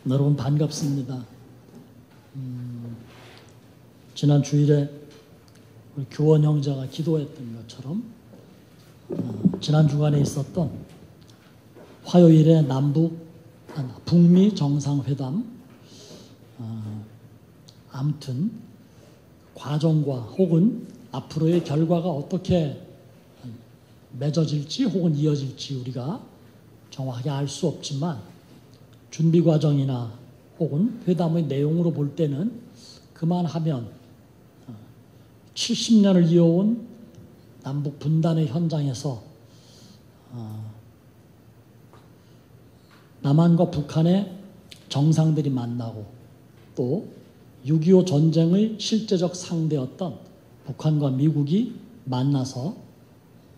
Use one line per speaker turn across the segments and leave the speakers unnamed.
여러분 반갑습니다. 지난 주일에 우리 교원 형제가 기도했던 것처럼 지난 주간에 있었던 화요일에 북미 정상회담, 아무튼 과정과 혹은 앞으로의 결과가 어떻게 맺어질지 혹은 이어질지 우리가 정확하게 알 수 없지만 준비 과정이나 혹은 회담의 내용으로 볼 때는 그만하면 70년을 이어온 남북 분단의 현장에서 남한과 북한의 정상들이 만나고 또 6.25 전쟁의 실제적 상대였던 북한과 미국이 만나서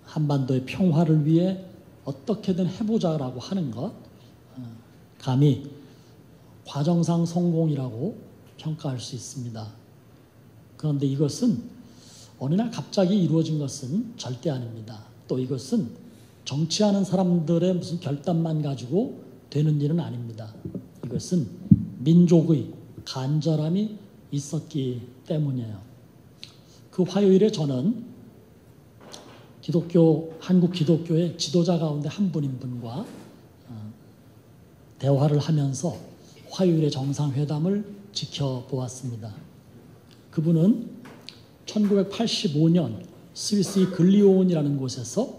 한반도의 평화를 위해 어떻게든 해보자라고 하는 것, 감히 과정상 성공이라고 평가할 수 있습니다. 그런데 이것은 어느 날 갑자기 이루어진 것은 절대 아닙니다. 또 이것은 정치하는 사람들의 무슨 결단만 가지고 되는 일은 아닙니다. 이것은 민족의 간절함이 있었기 때문이에요. 그 화요일에 저는 한국 기독교의 지도자 가운데 한 분인 분과 대화를 하면서 화요일의 정상회담을 지켜보았습니다. 그분은 1985년 스위스의 글리오온이라는 곳에서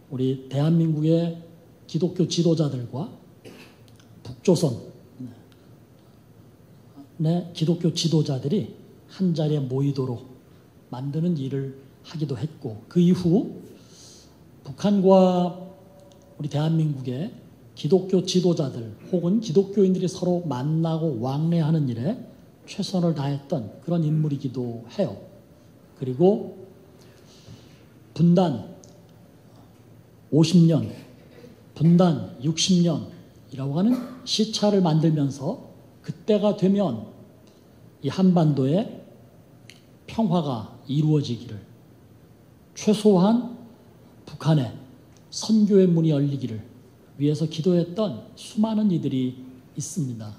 우리 대한민국의 기독교 지도자들과 북조선의 기독교 지도자들이 한자리에 모이도록 만드는 일을 하기도 했고, 그 이후 북한과 우리 대한민국의 기독교 지도자들 혹은 기독교인들이 서로 만나고 왕래하는 일에 최선을 다했던 그런 인물이기도 해요. 그리고 분단 50년, 분단 60년이라고 하는 시차를 만들면서 그때가 되면 이 한반도에 평화가 이루어지기를, 최소한 북한에 선교의 문이 열리기를 위해서 기도했던 수많은 이들이 있습니다.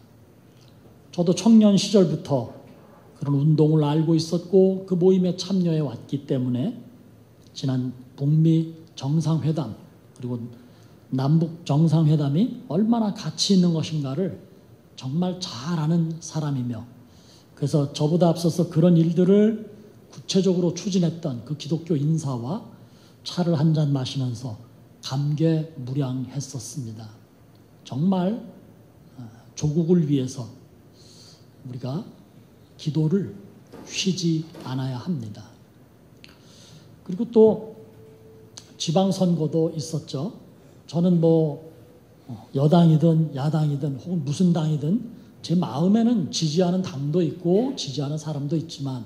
저도 청년 시절부터 그런 운동을 알고 있었고 그 모임에 참여해 왔기 때문에 지난 북미 정상회담 그리고 남북 정상회담이 얼마나 가치 있는 것인가를 정말 잘 아는 사람이며, 그래서 저보다 앞서서 그런 일들을 구체적으로 추진했던 그 기독교 인사와 차를 한 잔 마시면서 감개무량했었습니다. 정말 조국을 위해서 우리가 기도를 쉬지 않아야 합니다. 그리고 또 지방선거도 있었죠. 저는 여당이든 야당이든 혹은 무슨 당이든 제 마음에는 지지하는 당도 있고 지지하는 사람도 있지만,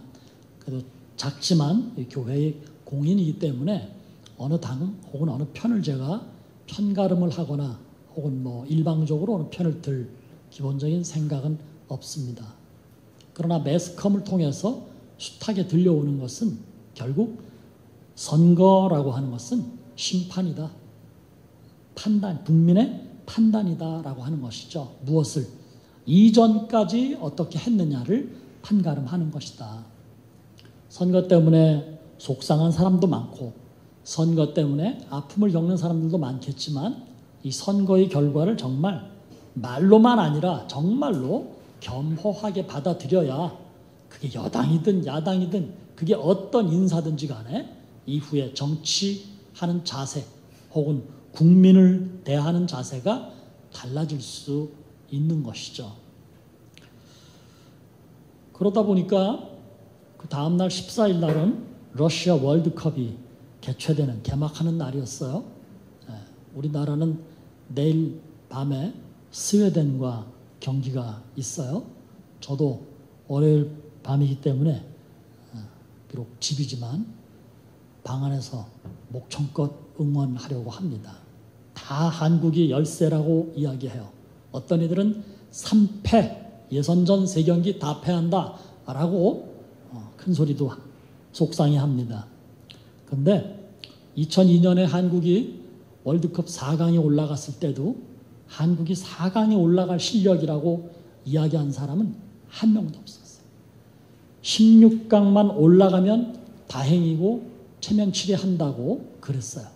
그래도 작지만 교회의 공인이기 때문에 어느 당 혹은 어느 편을 제가 편가름을 하거나 혹은 일방적으로 어느 편을 들 기본적인 생각은 없습니다. 그러나 매스컴을 통해서 숱하게 들려오는 것은 결국 선거라고 하는 것은 심판이다, 국민의 판단이다라고 하는 것이죠. 무엇을 이전까지 어떻게 했느냐를 판가름하는 것이다. 선거 때문에 속상한 사람도 많고 선거 때문에 아픔을 겪는 사람들도 많겠지만 이 선거의 결과를 정말 말로만 아니라 정말로 겸허하게 받아들여야, 그게 여당이든 야당이든 그게 어떤 인사든지 간에 이후에 정치하는 자세 혹은 국민을 대하는 자세가 달라질 수 있는 것이죠. 그러다 보니까 그 다음날 14일 날은 러시아 월드컵이 개막하는 날이었어요. 우리나라는 내일 밤에 스웨덴과 경기가 있어요. 저도 월요일 밤이기 때문에 비록 집이지만 방 안에서 목청껏 응원하려고 합니다. 다 한국이 열세라고 이야기해요. 어떤 이들은 3패, 예선전 3경기 다 패한다 라고 큰 소리도 속상해합니다. 그런데 2002년에 한국이 월드컵 4강에 올라갔을 때도 한국이 4강에 올라갈 실력이라고 이야기한 사람은 한 명도 없었어요. 16강만 올라가면 다행이고 체면 치레한다고 그랬어요.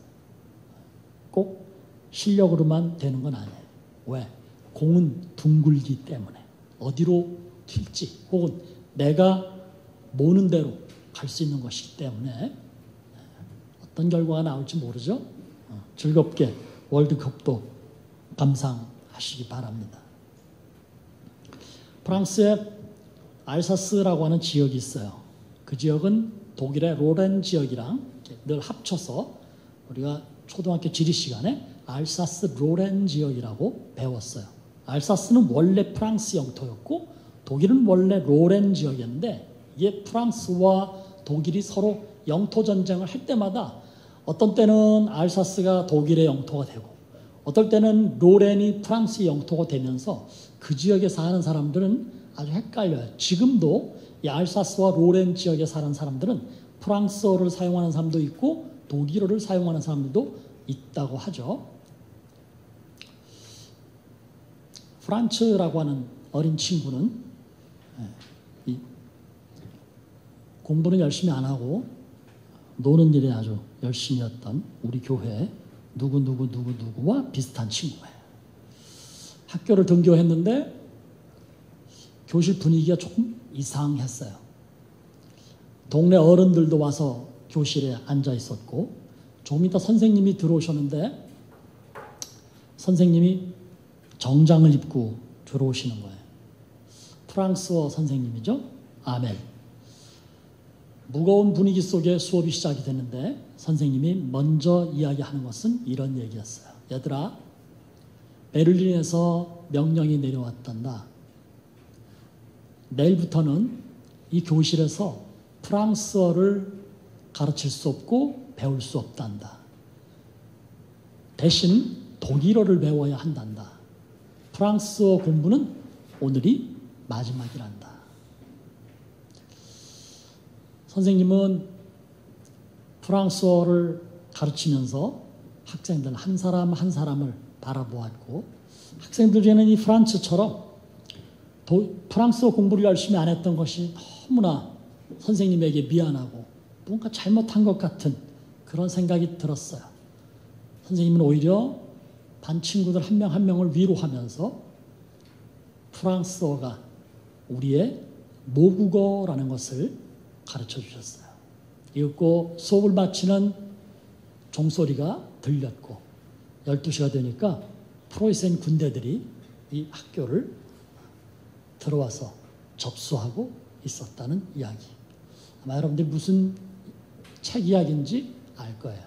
꼭 실력으로만 되는 건 아니에요. 왜? 공은 둥글기 때문에 어디로 튈지 혹은 내가 모는 대로 갈 수 있는 것이기 때문에 어떤 결과가 나올지 모르죠. 즐겁게 월드컵도 감상하시기 바랍니다. 프랑스에 알사스라고 하는 지역이 있어요. 그 지역은 독일의 로렌 지역이랑 늘 합쳐서 우리가 초등학교 지리 시간에 알사스 로렌 지역이라고 배웠어요. 알사스는 원래 프랑스 영토였고 독일은 원래 로렌 지역이었는데 이게 프랑스와 독일이 서로 영토 전쟁을 할 때마다 어떤 때는 알사스가 독일의 영토가 되고 어떨 때는 로렌이 프랑스의 영토가 되면서 그 지역에 사는 사람들은 아주 헷갈려요. 지금도 이 알사스와 로렌 지역에 사는 사람들은 프랑스어를 사용하는 사람도 있고 독일어를 사용하는 사람들도 있다고 하죠. 프란츠라고 하는 어린 친구는 공부는 열심히 안 하고 노는 일에 아주 열심히 했던 우리 교회 누구와 비슷한 친구예요. 학교를 등교했는데 교실 분위기가 조금 이상했어요. 동네 어른들도 와서 교실에 앉아 있었고 조금 이따 선생님이 들어오셨는데 선생님이 정장을 입고 들어오시는 거예요. 프랑스어 선생님이죠. 아멜. 무거운 분위기 속에 수업이 시작이 됐는데 선생님이 먼저 이야기하는 것은 이런 얘기였어요. 얘들아, 베를린에서 명령이 내려왔단다. 내일부터는 이 교실에서 프랑스어를 가르칠 수 없고 배울 수 없단다. 대신 독일어를 배워야 한단다. 프랑스어 공부는 오늘이 마지막이란다. 선생님은 프랑스어를 가르치면서 학생들 한 사람 한 사람을 바라보았고 학생들 중에는 이 프란츠처럼 프랑스어 공부를 열심히 안 했던 것이 너무나 선생님에게 미안하고 뭔가 잘못한 것 같은 그런 생각이 들었어요. 선생님은 오히려 반 친구들 한 명 한 명을 위로하면서 프랑스어가 우리의 모국어라는 것을 가르쳐 주셨어요. 읽고 수업을 마치는 종소리가 들렸고 12시가 되니까 프로이센 군대들이 이 학교를 들어와서 접수하고 있었다는 이야기. 아마 여러분들이 무슨 책 이야기인지 알 거예요.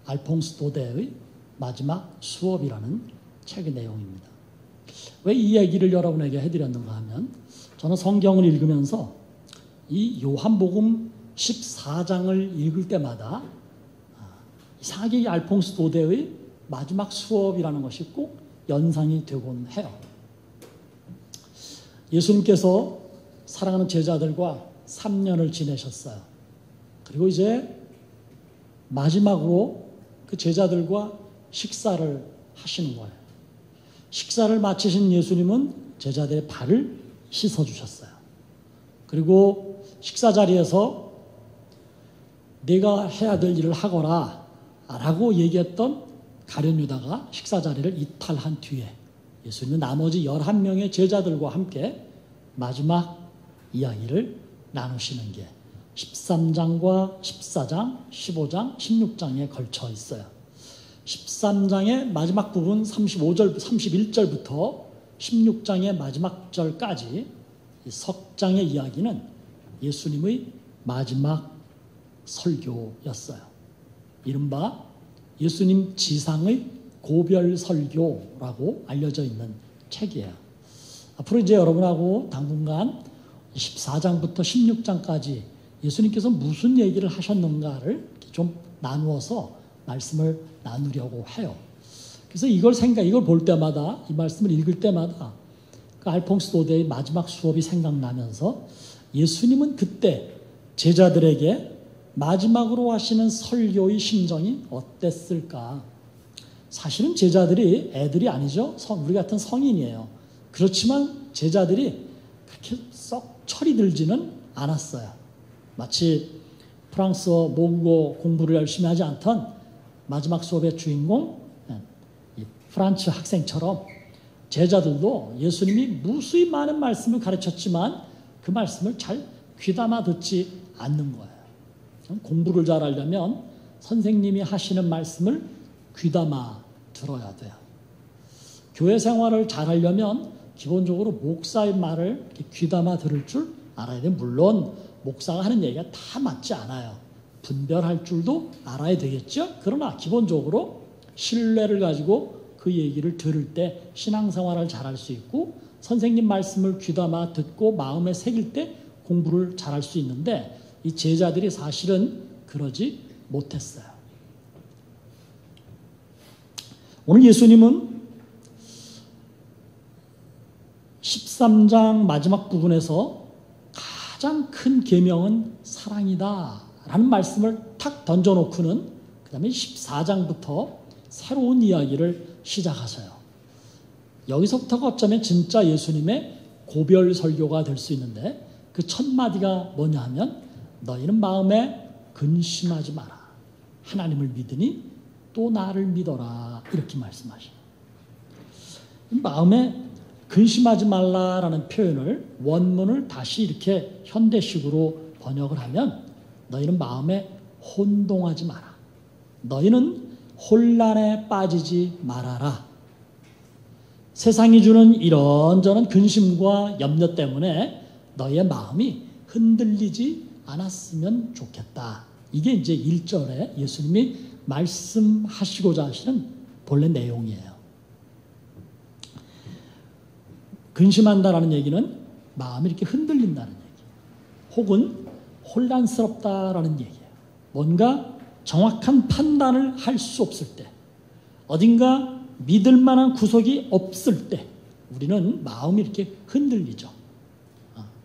알퐁스 도데의 마지막 수업이라는 책의 내용입니다. 왜 이 얘기를 여러분에게 해드렸는가 하면 저는 성경을 읽으면서 이 요한복음 14장을 읽을 때마다 이상하게 알퐁스 도데의 마지막 수업이라는 것이 꼭 연상이 되곤 해요. 예수님께서 사랑하는 제자들과 3년을 지내셨어요. 그리고 이제 마지막으로 그 제자들과 식사를 하시는 거예요. 식사를 마치신 예수님은 제자들의 발을 씻어주셨어요. 그리고 식사 자리에서 네가 해야 될 일을 하거라 라고 얘기했던 가룟 유다가 식사 자리를 이탈한 뒤에 예수님은 나머지 11명의 제자들과 함께 마지막 이야기를 나누시는 게 13장과 14장, 15장, 16장에 걸쳐 있어요. 13장의 마지막 부분 31절부터 16장의 마지막 절까지 이 석 장의 이야기는 예수님의 마지막 설교였어요. 이른바 예수님 지상의 고별 설교라고 알려져 있는 책이에요. 앞으로 이제 여러분하고 당분간 14장부터 16장까지 예수님께서 무슨 얘기를 하셨는가를 좀 나누어서 말씀을 나누려고 해요. 그래서 이걸 볼 때마다, 이 말씀을 읽을 때마다 그 알퐁스 도데의 마지막 수업이 생각나면서 예수님은 그때 제자들에게 마지막으로 하시는 설교의 심정이 어땠을까 사실은 제자들이 애들이 아니죠. 우리 같은 성인이에요. 그렇지만 제자들이 그렇게 썩 철이 들지는 않았어요. 마치 프랑스어 모국어 공부를 열심히 하지 않던 마지막 수업의 주인공 이 프란츠 학생처럼 제자들도 예수님이 무수히 많은 말씀을 가르쳤지만 그 말씀을 잘 귀담아 듣지 않는 거예요. 공부를 잘하려면 선생님이 하시는 말씀을 귀담아 들어야 돼요. 교회 생활을 잘하려면 기본적으로 목사의 말을 귀담아 들을 줄 알아야 돼요. 물론 목사가 하는 얘기가 다 맞지 않아요. 분별할 줄도 알아야 되겠죠. 그러나 기본적으로 신뢰를 가지고 그 얘기를 들을 때 신앙생활을 잘할 수 있고 선생님 말씀을 귀담아 듣고 마음에 새길 때 공부를 잘할 수 있는데 이 제자들이 사실은 그러지 못했어요. 오늘 예수님은 13장 마지막 부분에서 가장 큰 계명은 사랑이다 라는 말씀을 탁 던져놓고는 그 다음에 14장부터 새로운 이야기를 시작하세요. 여기서부터가 어쩌면 진짜 예수님의 고별 설교가 될 수 있는데 그 첫 마디가 뭐냐 하면 너희는 마음에 근심하지 마라. 하나님을 믿으니 또 나를 믿어라. 이렇게 말씀하셔요. 마음에 근심하지 말라라는 표현을 원문을 다시 이렇게 현대식으로 번역을 하면 너희는 마음에 혼동하지 마라. 너희는 혼란에 빠지지 말아라. 세상이 주는 이런저런 근심과 염려 때문에 너희의 마음이 흔들리지 않았으면 좋겠다. 이게 이제 1절에 예수님이 말씀하시고자 하시는 본래 내용이에요. 근심한다라는 얘기는 마음이 이렇게 흔들린다는 얘기예요. 혹은 혼란스럽다라는 얘기예요. 뭔가 정확한 판단을 할 수 없을 때, 어딘가 믿을 만한 구석이 없을 때 우리는 마음이 이렇게 흔들리죠.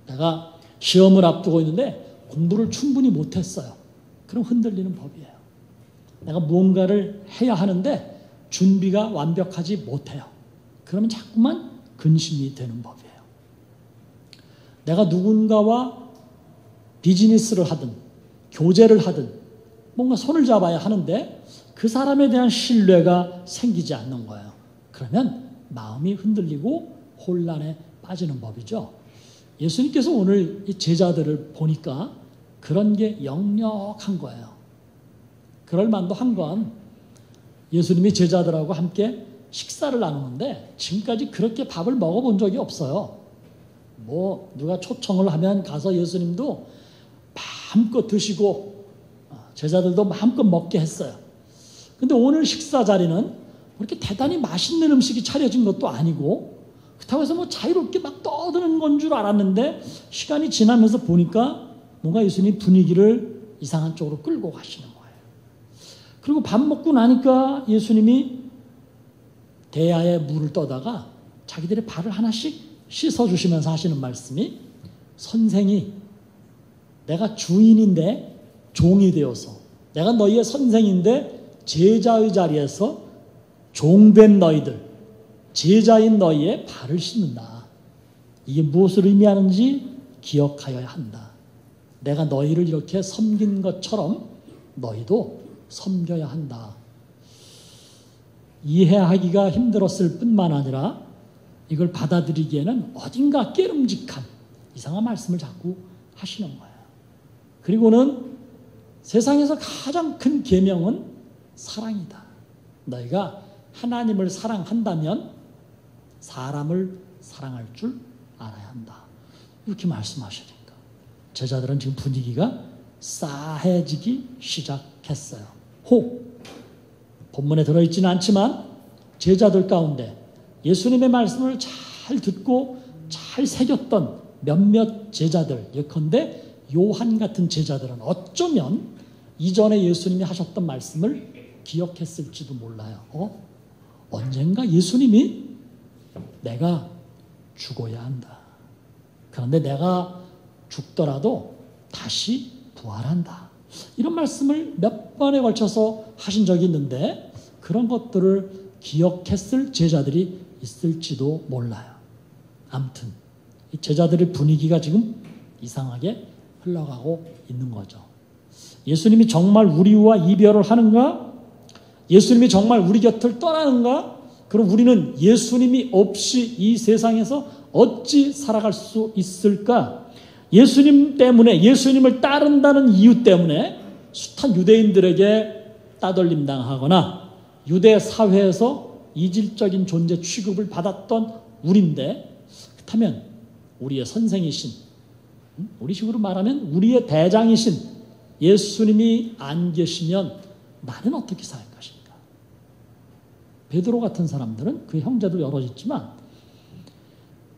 내가 시험을 앞두고 있는데 공부를 충분히 못했어요. 그럼 흔들리는 법이에요. 내가 무언가를 해야 하는데 준비가 완벽하지 못해요. 그러면 자꾸만 근심이 되는 법이에요. 내가 누군가와 비즈니스를 하든 교제를 하든 뭔가 손을 잡아야 하는데 그 사람에 대한 신뢰가 생기지 않는 거예요. 그러면 마음이 흔들리고 혼란에 빠지는 법이죠. 예수님께서 오늘 이 제자들을 보니까 그런 게 역력한 거예요. 그럴 만도 한 건 예수님이 제자들하고 함께 식사를 나누는데 지금까지 그렇게 밥을 먹어본 적이 없어요. 뭐 누가 초청을 하면 가서 예수님도 마음껏 드시고 제자들도 마음껏 먹게 했어요. 근데 오늘 식사 자리는 그렇게 대단히 맛있는 음식이 차려진 것도 아니고 그렇다고 해서 뭐 자유롭게 막 떠드는 건 줄 알았는데 시간이 지나면서 보니까 뭔가 예수님 분위기를 이상한 쪽으로 끌고 가시는 거예요. 그리고 밥 먹고 나니까 예수님이 대야에 물을 떠다가 자기들의 발을 하나씩 씻어주시면서 하시는 말씀이 선생이 내가 주인인데 종이 되어서 내가 너희의 선생인데 제자의 자리에서 종된 너희들 제자인 너희의 발을 씻는다. 이게 무엇을 의미하는지 기억하여야 한다. 내가 너희를 이렇게 섬긴 것처럼 너희도 섬겨야 한다. 이해하기가 힘들었을 뿐만 아니라 이걸 받아들이기에는 어딘가 깨름직한 이상한 말씀을 자꾸 하시는 거예요. 그리고는 세상에서 가장 큰 계명은 사랑이다. 너희가 하나님을 사랑한다면 사람을 사랑할 줄 알아야 한다. 이렇게 말씀하시니까 제자들은 지금 분위기가 싸해지기 시작했어요. 본문에 들어있지는 않지만 제자들 가운데 예수님의 말씀을 잘 듣고 잘 새겼던 몇몇 제자들, 예컨대 요한 같은 제자들은 어쩌면 이전에 예수님이 하셨던 말씀을 기억했을지도 몰라요. 언젠가 예수님이 내가 죽어야 한다. 그런데 내가 죽더라도 다시 부활한다. 이런 말씀을 몇 번에 걸쳐서 하신 적이 있는데 그런 것들을 기억했을 제자들이 있을지도 몰라요. 아무튼 이 제자들의 분위기가 지금 이상하게 흘러가고 있는 거죠. 예수님이 정말 우리와 이별을 하는가? 예수님이 정말 우리 곁을 떠나는가? 그럼 우리는 예수님이 없이 이 세상에서 어찌 살아갈 수 있을까? 예수님 때문에, 예수님을 따른다는 이유 때문에 숱한 유대인들에게 따돌림 당하거나 유대 사회에서 이질적인 존재 취급을 받았던 우리인데, 그렇다면 우리의 선생이신, 우리 식으로 말하면 우리의 대장이신 예수님이 안 계시면 나는 어떻게 살 것인가? 베드로 같은 사람들은 그 형제도 여러 있지만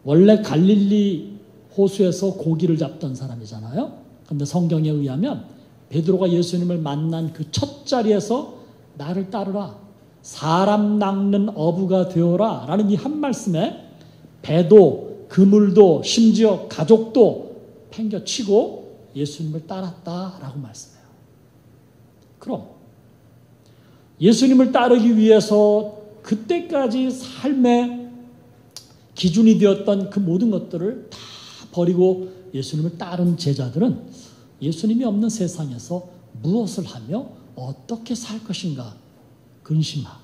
원래 갈릴리 호수에서 고기를 잡던 사람이잖아요. 그런데 성경에 의하면 베드로가 예수님을 만난 그 첫 자리에서 나를 따르라, 사람 낚는 어부가 되어라 라는 이 한 말씀에 배도 그물도 심지어 가족도 팽겨치고 예수님을 따랐다라고 말씀해요. 그럼 예수님을 따르기 위해서 그때까지 삶의 기준이 되었던 그 모든 것들을 다 버리고 예수님을 따른 제자들은 예수님이 없는 세상에서 무엇을 하며 어떻게 살 것인가 근심하,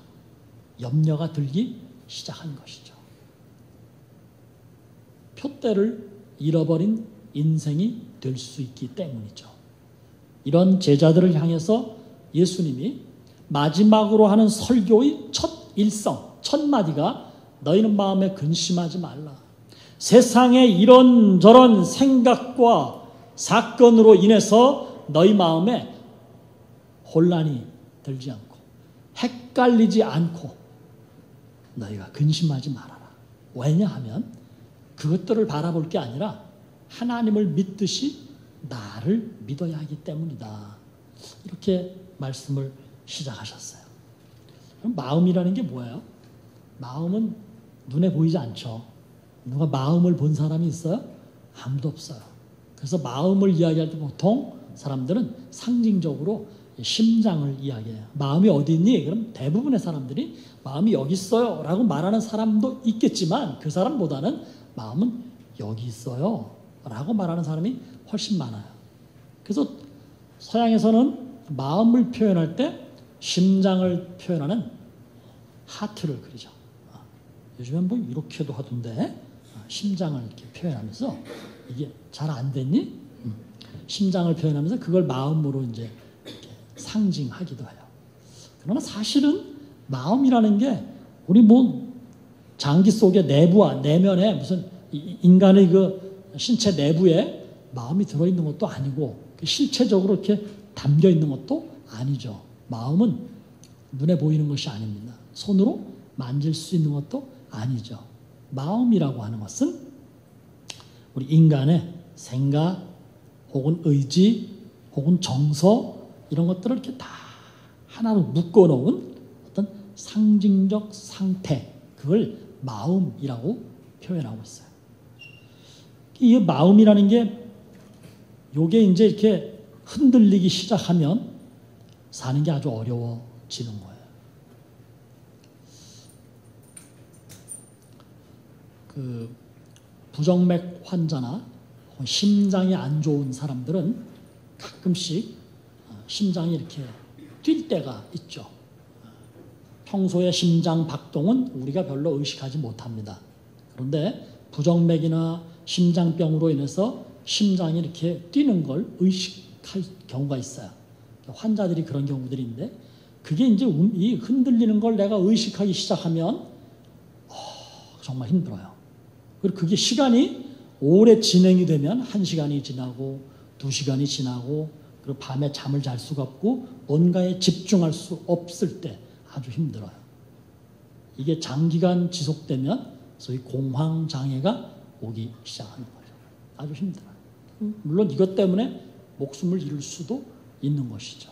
염려가 들기 시작한 것이죠. 표대를 잃어버린 인생이 될 수 있기 때문이죠. 이런 제자들을 향해서 예수님이 마지막으로 하는 설교의 첫 일성, 첫 마디가 너희는 마음에 근심하지 말라. 세상의 이런저런 생각과 사건으로 인해서 너희 마음에 혼란이 들지 않고 헷갈리지 않고 너희가 근심하지 말아라. 왜냐하면 그것들을 바라볼 게 아니라 하나님을 믿듯이 나를 믿어야 하기 때문이다. 이렇게 말씀을 시작하셨어요. 그럼 마음이라는 게 뭐예요? 마음은 눈에 보이지 않죠. 누가 마음을 본 사람이 있어요? 아무도 없어요. 그래서 마음을 이야기할 때 보통 사람들은 상징적으로 심장을 이야기해요. 마음이 어디 있니? 그럼 대부분의 사람들이 마음이 여기 있어요 라고 말하는 사람도 있겠지만 그 사람보다는 마음은 여기 있어요 라고 말하는 사람이 훨씬 많아요. 그래서 서양에서는 마음을 표현할 때 심장을 표현하는 하트를 그리죠. 요즘엔 뭐 이렇게도 하던데 심장을 이렇게 표현하면서 이게 잘 안 됐니? 심장을 표현하면서 그걸 마음으로 이제 이렇게 상징하기도 해요. 그러나 사실은 마음이라는 게 우리 뭐 장기 속의 내부와 내면에 무슨 인간의 그 신체 내부에 마음이 들어있는 것도 아니고 실체적으로 이렇게 담겨 있는 것도 아니죠. 마음은 눈에 보이는 것이 아닙니다. 손으로 만질 수 있는 것도 아니죠. 마음이라고 하는 것은 우리 인간의 생각 혹은 의지 혹은 정서 이런 것들을 이렇게 다 하나로 묶어놓은 어떤 상징적 상태, 그걸 마음이라고 표현하고 있어요. 이 마음이라는 게 요게 이제 이렇게 흔들리기 시작하면 사는 게 아주 어려워지는 거예요. 그 부정맥 환자나 심장이 안 좋은 사람들은 가끔씩 심장이 이렇게 뛸 때가 있죠. 평소에 심장 박동은 우리가 별로 의식하지 못합니다. 그런데 부정맥이나 심장병으로 인해서 심장이 이렇게 뛰는 걸 의식할 경우가 있어요. 환자들이 그런 경우들인데 그게 이제 이 흔들리는 걸 내가 의식하기 시작하면 정말 힘들어요. 그리고 그게 시간이 오래 진행이 되면 1시간이 지나고 2시간이 지나고 그리고 밤에 잠을 잘 수가 없고 뭔가에 집중할 수 없을 때 아주 힘들어요. 이게 장기간 지속되면 소위 공황장애가 오기 시작하는 거죠. 아주 힘들어요. 물론 이것 때문에 목숨을 잃을 수도 있는 것이죠.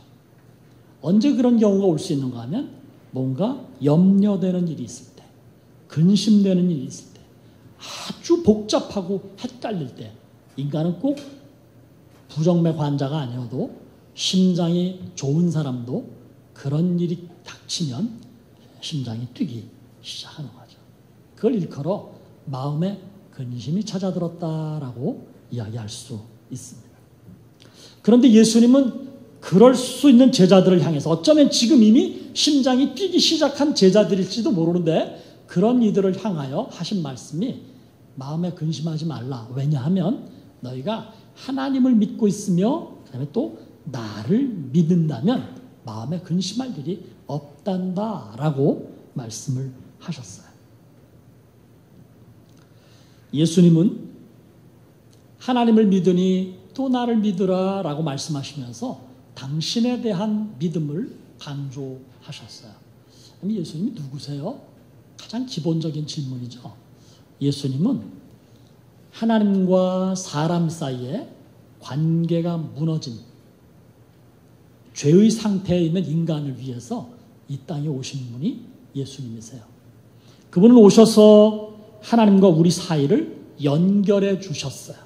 언제 그런 경우가 올 수 있는가 하면 뭔가 염려되는 일이 있을 때, 근심되는 일이 있을 때, 아주 복잡하고 헷갈릴 때, 인간은 꼭 부정맥 환자가 아니어도 심장이 좋은 사람도 그런 일이 닥치면 심장이 뛰기 시작하는 거죠. 그걸 일컬어 마음의 근심이 찾아들었다라고 이야기할 수 있습니다. 그런데 예수님은 그럴 수 있는 제자들을 향해서 어쩌면 지금 이미 심장이 뛰기 시작한 제자들일지도 모르는데 그런 이들을 향하여 하신 말씀이 마음에 근심하지 말라. 왜냐하면 너희가 하나님을 믿고 있으며 그다음에 또 나를 믿는다면 마음에 근심할 일이 없단다라고 말씀을 하셨어요. 예수님은 하나님을 믿으니 또 나를 믿으라라고 말씀하시면서 당신에 대한 믿음을 강조하셨어요. 그럼 예수님이 누구세요? 가장 기본적인 질문이죠. 예수님은 하나님과 사람 사이에 관계가 무너진 죄의 상태에 있는 인간을 위해서 이 땅에 오신 분이 예수님이세요. 그분은 오셔서 하나님과 우리 사이를 연결해 주셨어요.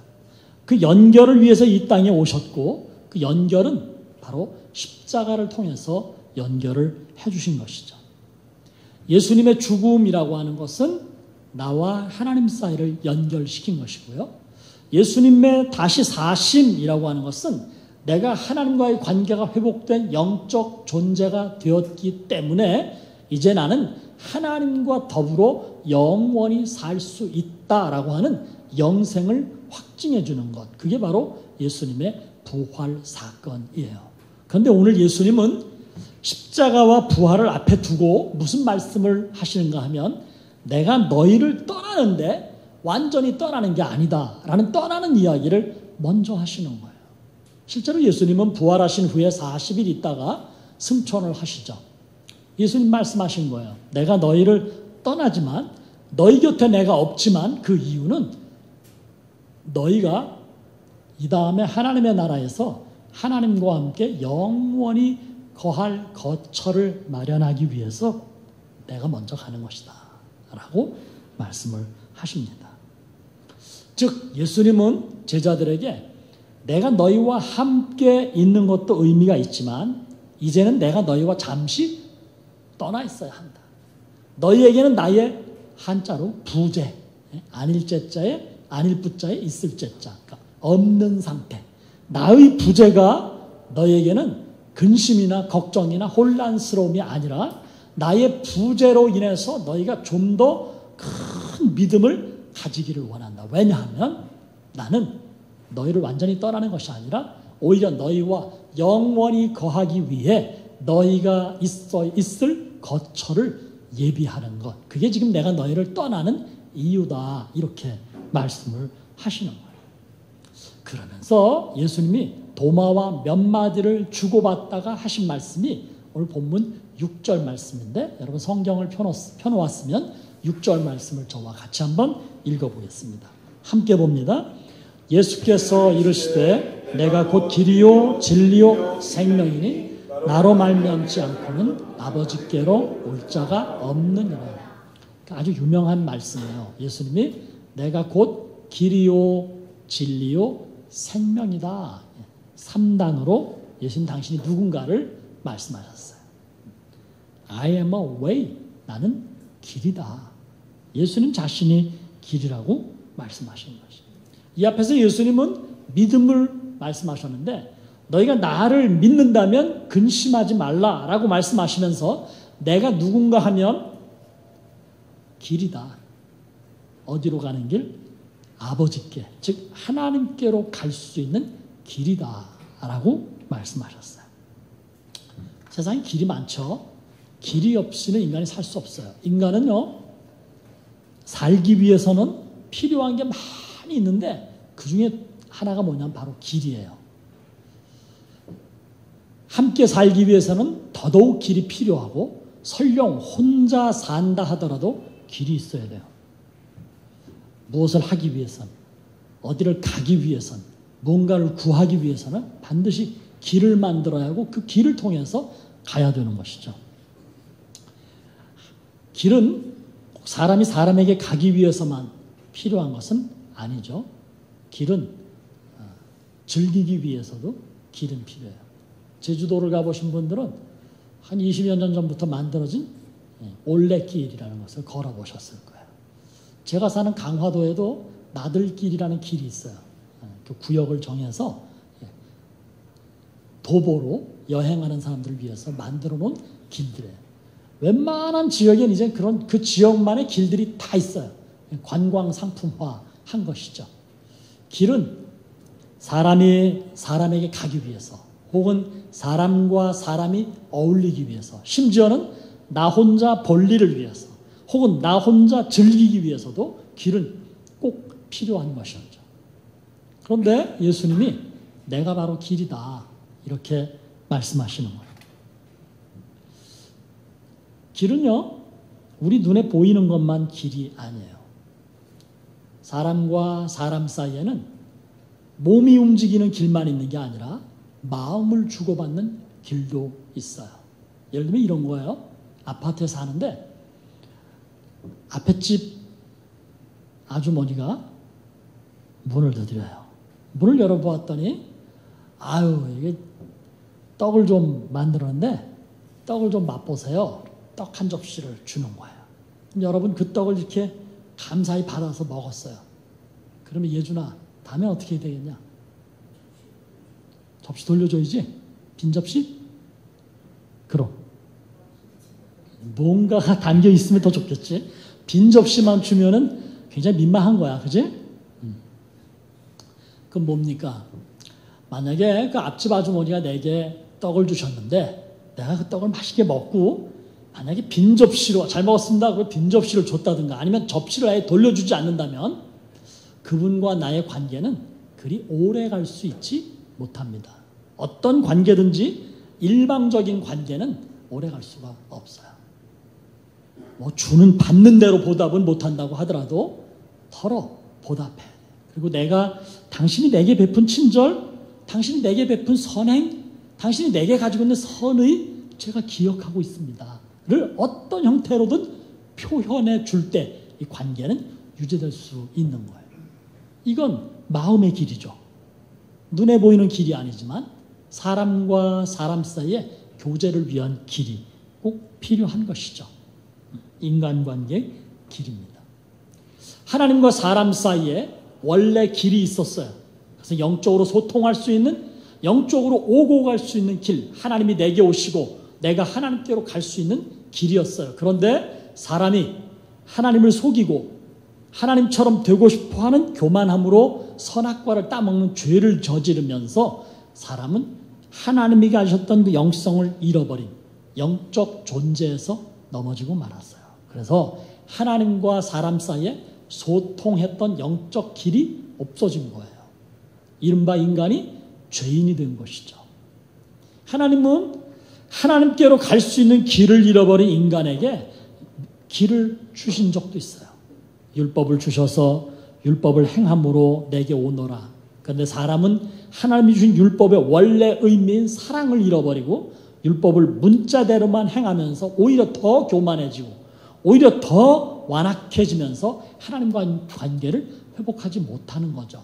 그 연결을 위해서 이 땅에 오셨고 그 연결은 바로 십자가를 통해서 연결을 해 주신 것이죠. 예수님의 죽음이라고 하는 것은 나와 하나님 사이를 연결시킨 것이고요. 예수님의 다시 사심이라고 하는 것은 내가 하나님과의 관계가 회복된 영적 존재가 되었기 때문에 이제 나는 하나님과 더불어 영원히 살 수 있다라고 하는 영생을 확증해 주는 것. 그게 바로 예수님의 부활 사건이에요. 그런데 오늘 예수님은 십자가와 부활을 앞에 두고 무슨 말씀을 하시는가 하면 내가 너희를 떠나는데 완전히 떠나는 게 아니다 라는 떠나는 이야기를 먼저 하시는 거예요. 실제로 예수님은 부활하신 후에 40일 있다가 승천을 하시죠. 예수님 말씀하신 거예요. 내가 너희를 떠나지만 너희 곁에 내가 없지만 그 이유는 너희가 이 다음에 하나님의 나라에서 하나님과 함께 영원히 거할 거처를 마련하기 위해서 내가 먼저 가는 것이다 라고 말씀을 하십니다. 즉 예수님은 제자들에게 내가 너희와 함께 있는 것도 의미가 있지만 이제는 내가 너희와 잠시 떠나 있어야 한다. 너희에게는 나의 한자로 부재, 안일제자에 안일부자에 있을제자, 그러니까 없는 상태. 나의 부재가 너희에게는 근심이나 걱정이나 혼란스러움이 아니라 나의 부재로 인해서 너희가 좀 더 큰 믿음을 가지기를 원한다. 왜냐하면 나는 너희를 완전히 떠나는 것이 아니라 오히려 너희와 영원히 거하기 위해 너희가 있을 거처를 예비하는 것. 그게 지금 내가 너희를 떠나는 이유다. 이렇게 말씀을 하시는 거예요. 그러면서 예수님이 도마와 몇 마디를 주고받다가 하신 말씀이 오늘 본문 6절 말씀인데 여러분 성경을 펴놓았으면 6절 말씀을 저와 같이 한번 읽어보겠습니다. 함께 봅니다. 예수께서 이르시되 내가 곧 길이요 진리요 생명이니 나로 말미암지 않고는 아버지께로 올 자가 없느니라. 아주 유명한 말씀이에요. 예수님이 내가 곧 길이요 진리요 생명이다. 3단으로 예수님 당신이 누군가를 말씀하셨어요. I am a way. 나는 길이다. 예수님 자신이 길이라고 말씀하시는 것이죠. 이 앞에서 예수님은 믿음을 말씀하셨는데 너희가 나를 믿는다면 근심하지 말라라고 말씀하시면서 내가 누군가 하면 길이다. 어디로 가는 길? 아버지께, 즉 하나님께로 갈 수 있는 길이다라고 말씀하셨어요. 세상에 길이 많죠. 길이 없이는 인간이 살 수 없어요. 인간은요, 살기 위해서는 필요한 게 많이 있는데 그 중에 하나가 뭐냐면 바로 길이에요. 함께 살기 위해서는 더더욱 길이 필요하고 설령 혼자 산다 하더라도 길이 있어야 돼요. 무엇을 하기 위해서는, 어디를 가기 위해서는, 뭔가를 구하기 위해서는 반드시 길을 만들어야 하고 그 길을 통해서 가야 되는 것이죠. 길은 사람이 사람에게 가기 위해서만 필요한 것은 아니죠. 길은 즐기기 위해서도 길은 필요해요. 제주도를 가보신 분들은 한 20여 년 전부터 만들어진 올레길이라는 것을 걸어보셨을 거예요. 제가 사는 강화도에도 나들길이라는 길이 있어요. 그 구역을 정해서 도보로 여행하는 사람들을 위해서 만들어 놓은 길들이에요. 웬만한 지역엔 이제 그런 그 지역만의 길들이 다 있어요. 관광 상품화 한 것이죠. 길은 사람이 사람에게 가기 위해서, 혹은 사람과 사람이 어울리기 위해서, 심지어는 나 혼자 볼일을 위해서, 혹은 나 혼자 즐기기 위해서도 길은 꼭 필요한 것이었죠. 그런데 예수님이 내가 바로 길이다 이렇게 말씀하시는 거예요. 길은요, 우리 눈에 보이는 것만 길이 아니에요. 사람과 사람 사이에는 몸이 움직이는 길만 있는 게 아니라 마음을 주고받는 길도 있어요. 예를 들면 이런 거예요. 아파트에 사는데 앞에 집 아주머니가 문을 두드려요. 문을 열어보았더니 아유, 이게 떡을 좀 만들었는데 떡을 좀 맛보세요. 떡 한 접시를 주는 거예요. 여러분 그 떡을 이렇게 감사히 받아서 먹었어요. 그러면 예준아, 다음에 어떻게 해야 되겠냐? 접시 돌려줘야지. 빈 접시? 그럼 뭔가가 담겨 있으면 더 좋겠지. 빈 접시만 주면은 굉장히 민망한 거야, 그지? 그럼 뭡니까? 만약에 그 앞집 아주머니가 내게 떡을 주셨는데 내가 그 떡을 맛있게 먹고 만약에 빈 접시로 잘 먹었습니다. 그 빈 접시를 줬다든가 아니면 접시를 아예 돌려주지 않는다면 그분과 나의 관계는 그리 오래 갈 수 있지 못합니다. 어떤 관계든지 일방적인 관계는 오래 갈 수가 없어요. 뭐 주는 받는 대로 보답은 못한다고 하더라도 서로 보답해. 그리고 내가 당신이 내게 베푼 친절, 당신이 내게 베푼 선행, 당신이 내게 가지고 있는 선의 제가 기억하고 있습니다. 를 어떤 형태로든 표현해 줄 때 이 관계는 유지될 수 있는 거예요. 이건 마음의 길이죠. 눈에 보이는 길이 아니지만 사람과 사람 사이의 교제를 위한 길이 꼭 필요한 것이죠. 인간관계의 길입니다. 하나님과 사람 사이에 원래 길이 있었어요. 그래서 영적으로 소통할 수 있는, 영적으로 오고 갈 수 있는 길, 하나님이 내게 오시고 내가 하나님께로 갈 수 있는 길이었어요. 그런데 사람이 하나님을 속이고 하나님처럼 되고 싶어하는 교만함으로 선악과를 따먹는 죄를 저지르면서 사람은 하나님이 가셨던 그 영성을 잃어버린 영적 존재에서 넘어지고 말았어요. 그래서 하나님과 사람 사이에 소통했던 영적 길이 없어진 거예요. 이른바 인간이 죄인이 된 것이죠. 하나님은 하나님께로 갈 수 있는 길을 잃어버린 인간에게 길을 주신 적도 있어요. 율법을 주셔서 율법을 행함으로 내게 오너라. 그런데 사람은 하나님이 주신 율법의 원래 의미인 사랑을 잃어버리고 율법을 문자대로만 행하면서 오히려 더 교만해지고 오히려 더 완악해지면서 하나님과의 관계를 회복하지 못하는 거죠.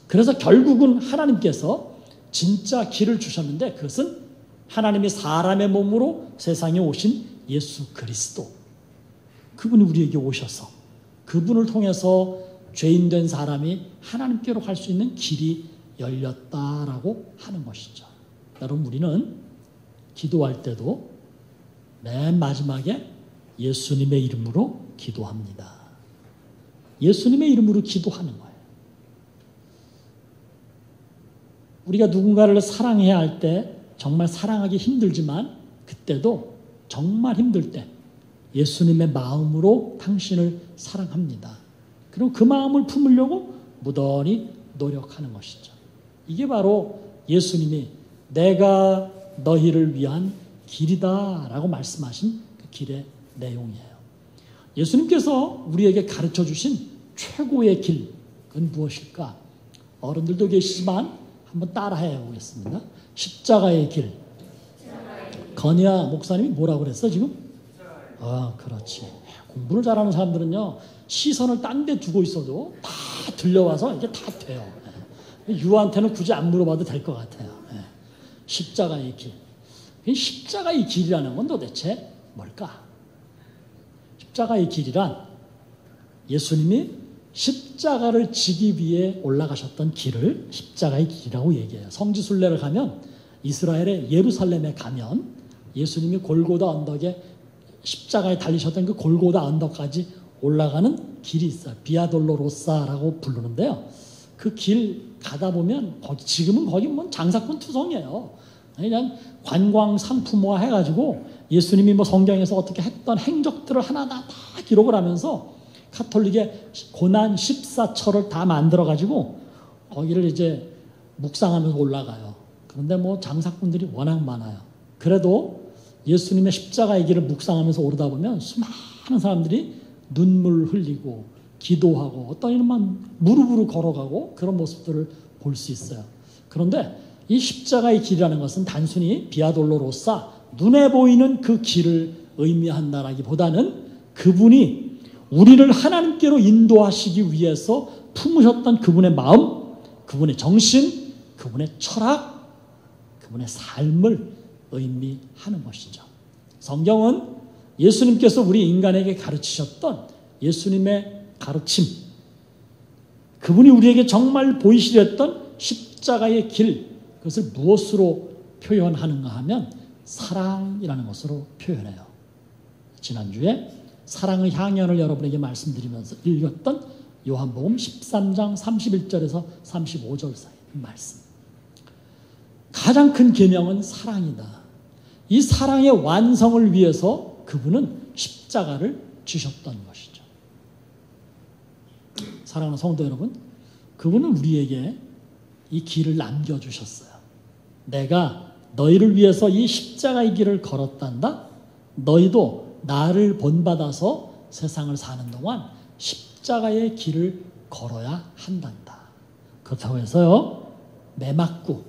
그래서 결국은 하나님께서 진짜 길을 주셨는데 그것은 하나님이 사람의 몸으로 세상에 오신 예수 그리스도, 그분이 우리에게 오셔서 그분을 통해서 죄인된 사람이 하나님께로 갈 수 있는 길이 열렸다라고 하는 것이죠. 여러분, 우리는 기도할 때도 맨 마지막에 예수님의 이름으로 기도합니다. 예수님의 이름으로 기도하는 거예요. 우리가 누군가를 사랑해야 할 때 정말 사랑하기 힘들지만 그때도 정말 힘들 때 예수님의 마음으로 당신을 사랑합니다. 그리고 그 마음을 품으려고 무던히 노력하는 것이죠. 이게 바로 예수님이 내가 너희를 위한 길이다 라고 말씀하신 그 길의 내용이에요. 예수님께서 우리에게 가르쳐 주신 최고의 길, 그건 무엇일까? 어른들도 계시지만 한번 따라해 보겠습니다. 십자가의 길. 건희아 목사님이 뭐라고 그랬어 지금? 그렇지. 공부를 잘하는 사람들은요, 시선을 딴 데 두고 있어도 다 들려와서 이게 다 돼요. 유아한테는 굳이 안 물어봐도 될 것 같아요. 십자가의 길. 십자가의 길이라는 건 도대체 뭘까? 십자가의 길이란 예수님이 십자가를 지기 위해 올라가셨던 길을 십자가의 길이라고 얘기해요. 성지순례를 가면 이스라엘의 예루살렘에 가면 예수님이 골고다 언덕에 십자가에 달리셨던 그 골고다 언덕까지 올라가는 길이 있어요. 비아돌로로사라고 부르는데요. 그 길 가다 보면 지금은 거기 뭐 장사꾼 투성이에요. 그냥 관광 상품화 해가지고 예수님이 뭐 성경에서 어떻게 했던 행적들을 하나하나 다 기록을 하면서 카톨릭의 고난 14처를 다 만들어가지고 거기를 이제 묵상하면서 올라가요. 그런데 뭐 장사꾼들이 워낙 많아요. 그래도 예수님의 십자가의 길을 묵상하면서 오르다 보면 수많은 사람들이 눈물 흘리고 기도하고 어떤 이름만 무릎으로 걸어가고 그런 모습들을 볼 수 있어요. 그런데 이 십자가의 길이라는 것은 단순히 비아돌로로사 눈에 보이는 그 길을 의미한다라기보다는 그분이 우리를 하나님께로 인도하시기 위해서 품으셨던 그분의 마음, 그분의 정신, 그분의 철학, 그분의 삶을 의미하는 것이죠. 성경은 예수님께서 우리 인간에게 가르치셨던 예수님의 가르침, 그분이 우리에게 정말 보이시려 했던 십자가의 길, 그것을 무엇으로 표현하는가 하면 사랑이라는 것으로 표현해요. 지난주에 사랑의 향연을 여러분에게 말씀드리면서 읽었던 요한복음 13장 31절에서 35절 사이 말씀. 가장 큰 계명은 사랑이다. 이 사랑의 완성을 위해서 그분은 십자가를 지셨던 것이죠. 사랑하는 성도 여러분, 그분은 우리에게 이 길을 남겨주셨어요. 내가 너희를 위해서 이 십자가의 길을 걸었단다. 너희도 나를 본받아서 세상을 사는 동안 십자가의 길을 걸어야 한단다. 그렇다고 해서요, 매맞고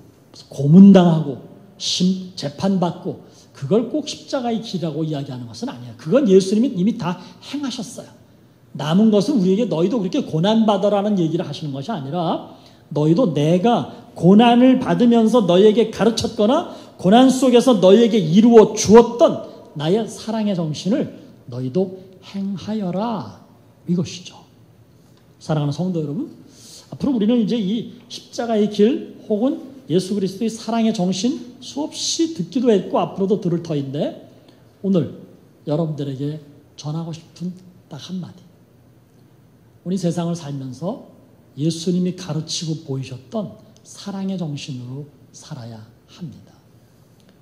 고문당하고 재판받고 그걸 꼭 십자가의 길이라고 이야기하는 것은 아니에요. 그건 예수님이 이미 다 행하셨어요. 남은 것은 우리에게 너희도 그렇게 고난받아라는 얘기를 하시는 것이 아니라 너희도 내가 고난을 받으면서 너희에게 가르쳤거나 고난 속에서 너희에게 이루어 주었던 나의 사랑의 정신을 너희도 행하여라. 이것이죠. 사랑하는 성도 여러분, 앞으로 우리는 이제 이 십자가의 길 혹은 예수 그리스도의 사랑의 정신 수없이 듣기도 했고 앞으로도 들을 터인데 오늘 여러분들에게 전하고 싶은 딱 한마디. 우리 세상을 살면서 예수님이 가르치고 보이셨던 사랑의 정신으로 살아야 합니다.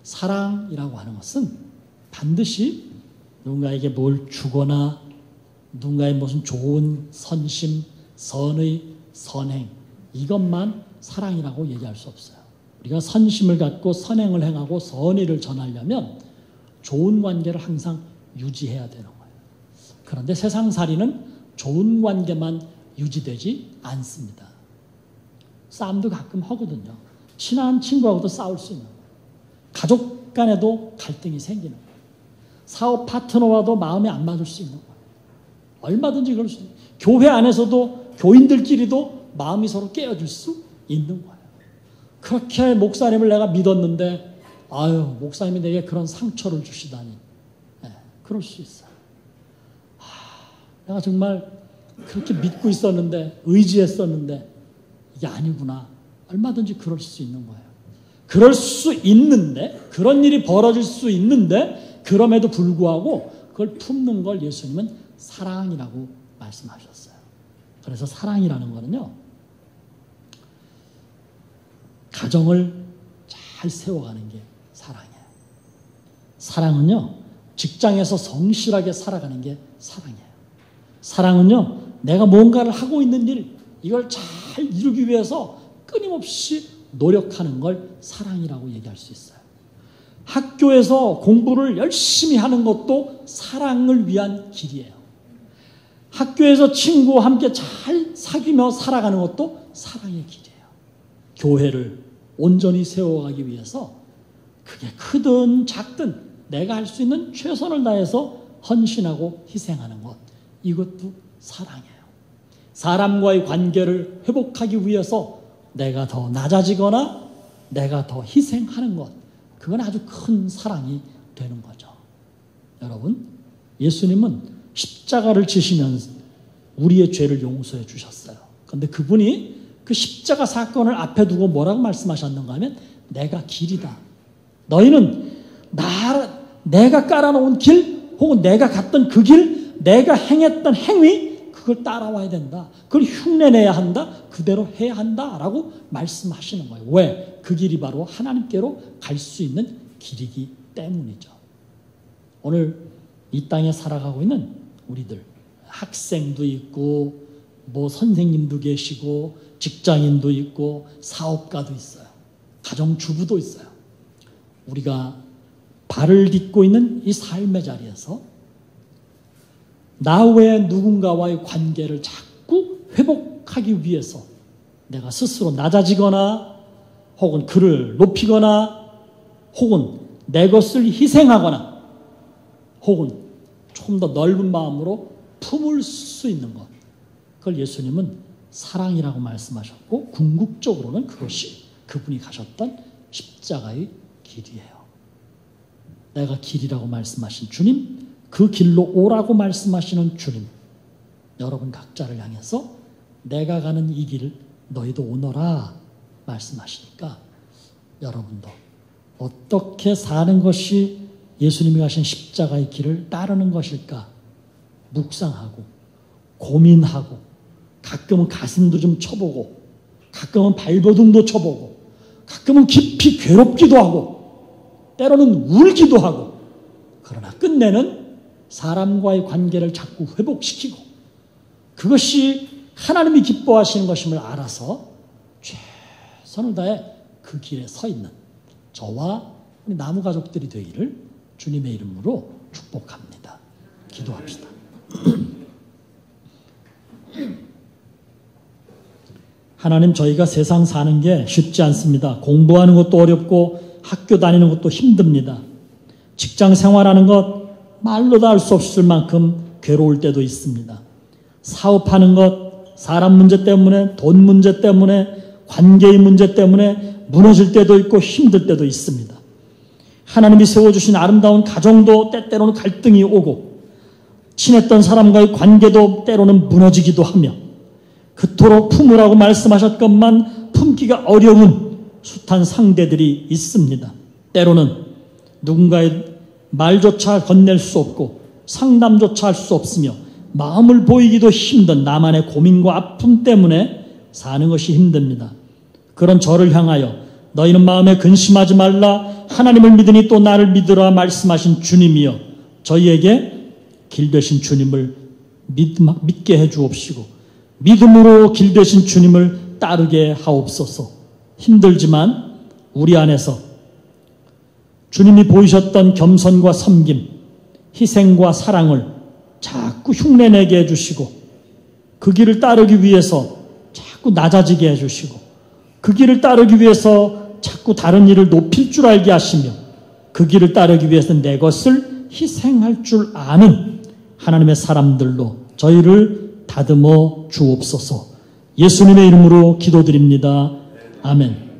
사랑이라고 하는 것은 반드시 누군가에게 뭘 주거나 누군가의 무슨 좋은 선심, 선의, 선행 이것만 사랑이라고 얘기할 수 없어요. 우리가 선심을 갖고 선행을 행하고 선의를 전하려면 좋은 관계를 항상 유지해야 되는 거예요. 그런데 세상살이는 좋은 관계만 유지되지 않습니다. 싸움도 가끔 하거든요. 친한 친구하고도 싸울 수 있는 거예요. 가족 간에도 갈등이 생기는 거예요. 사업 파트너와도 마음이 안 맞을 수 있는 거예요. 얼마든지 그럴 수 있는 거예요. 교회 안에서도 교인들끼리도 마음이 서로 깨어질 수 있는 거예요. 그렇게 목사님을 내가 믿었는데 아유 목사님이 내게 그런 상처를 주시다니. 네, 그럴 수 있어요. 내가 정말 그렇게 믿고 있었는데 의지했었는데 이게 아니구나. 얼마든지 그럴 수 있는 거예요. 그럴 수 있는데 그런 일이 벌어질 수 있는데 그럼에도 불구하고 그걸 품는 걸 예수님은 사랑이라고 말씀하셨어요. 그래서 사랑이라는 거는요. 가정을 잘 세워가는 게 사랑이에요. 사랑은요. 직장에서 성실하게 살아가는 게 사랑이에요. 사랑은요. 내가 뭔가를 하고 있는 일 이걸 잘 이루기 위해서 끊임없이 노력하는 걸 사랑이라고 얘기할 수 있어요. 학교에서 공부를 열심히 하는 것도 사랑을 위한 길이에요. 학교에서 친구와 함께 잘 사귀며 살아가는 것도 사랑의 길이에요. 교회를 온전히 세워가기 위해서 그게 크든 작든 내가 할 수 있는 최선을 다해서 헌신하고 희생하는 것 이것도 사랑이에요. 사람과의 관계를 회복하기 위해서 내가 더 낮아지거나 내가 더 희생하는 것 그건 아주 큰 사랑이 되는 거죠. 여러분 예수님은 십자가를 지시면서 우리의 죄를 용서해 주셨어요. 그런데 그분이 그 십자가 사건을 앞에 두고 뭐라고 말씀하셨는가 하면 내가 길이다. 너희는 내가 깔아놓은 길 혹은 내가 갔던 그 길, 내가 행했던 행위 그걸 따라와야 된다. 그걸 흉내내야 한다. 그대로 해야 한다라고 말씀하시는 거예요. 왜? 그 길이 바로 하나님께로 갈 수 있는 길이기 때문이죠. 오늘 이 땅에 살아가고 있는 우리들, 학생도 있고 뭐 선생님도 계시고 직장인도 있고 사업가도 있어요. 가정주부도 있어요. 우리가 발을 딛고 있는 이 삶의 자리에서 나 외에 누군가와의 관계를 자꾸 회복하기 위해서 내가 스스로 낮아지거나 혹은 그를 높이거나 혹은 내 것을 희생하거나 혹은 조금 더 넓은 마음으로 품을 수 있는 것, 그걸 예수님은 사랑이라고 말씀하셨고 궁극적으로는 그것이 그분이 가셨던 십자가의 길이에요. 내가 길이라고 말씀하신 주님, 그 길로 오라고 말씀하시는 주님, 여러분 각자를 향해서 내가 가는 이 길 너희도 오너라 말씀하시니까 여러분도 어떻게 사는 것이 예수님이 가신 십자가의 길을 따르는 것일까 묵상하고 고민하고 가끔은 가슴도 좀 쳐보고 가끔은 발버둥도 쳐보고 가끔은 깊이 괴롭기도 하고 때로는 울기도 하고, 그러나 끝내는 사람과의 관계를 자꾸 회복시키고 그것이 하나님이 기뻐하시는 것임을 알아서 최선을 다해 그 길에 서 있는 저와 우리 나무 가족들이 되기를 주님의 이름으로 축복합니다. 기도합시다. 하나님, 저희가 세상 사는 게 쉽지 않습니다. 공부하는 것도 어렵고 학교 다니는 것도 힘듭니다. 직장 생활하는 것 말로도 할 수 없을 만큼 괴로울 때도 있습니다. 사업하는 것, 사람 문제 때문에, 돈 문제 때문에, 관계의 문제 때문에 무너질 때도 있고 힘들 때도 있습니다. 하나님이 세워주신 아름다운 가정도 때때로는 갈등이 오고 친했던 사람과의 관계도 때로는 무너지기도 하며 그토록 품으라고 말씀하셨건만 품기가 어려운 숱한 상대들이 있습니다. 때로는 누군가의 말조차 건넬 수 없고 상담조차 할 수 없으며 마음을 보이기도 힘든 나만의 고민과 아픔 때문에 사는 것이 힘듭니다. 그런 저를 향하여 너희는 마음에 근심하지 말라, 하나님을 믿으니 또 나를 믿으라 말씀하신 주님이여, 저희에게 길 되신 주님을 믿게 해 주옵시고 믿음으로 길 되신 주님을 따르게 하옵소서. 힘들지만 우리 안에서 주님이 보이셨던 겸손과 섬김, 희생과 사랑을 자꾸 흉내내게 해주시고 그 길을 따르기 위해서 자꾸 낮아지게 해주시고 그 길을 따르기 위해서 자꾸 다른 일을 높일 줄 알게 하시며 그 길을 따르기 위해서 내 것을 희생할 줄 아는 하나님의 사람들로 저희를 다듬어 주옵소서. 예수님의 이름으로 기도드립니다. 아멘.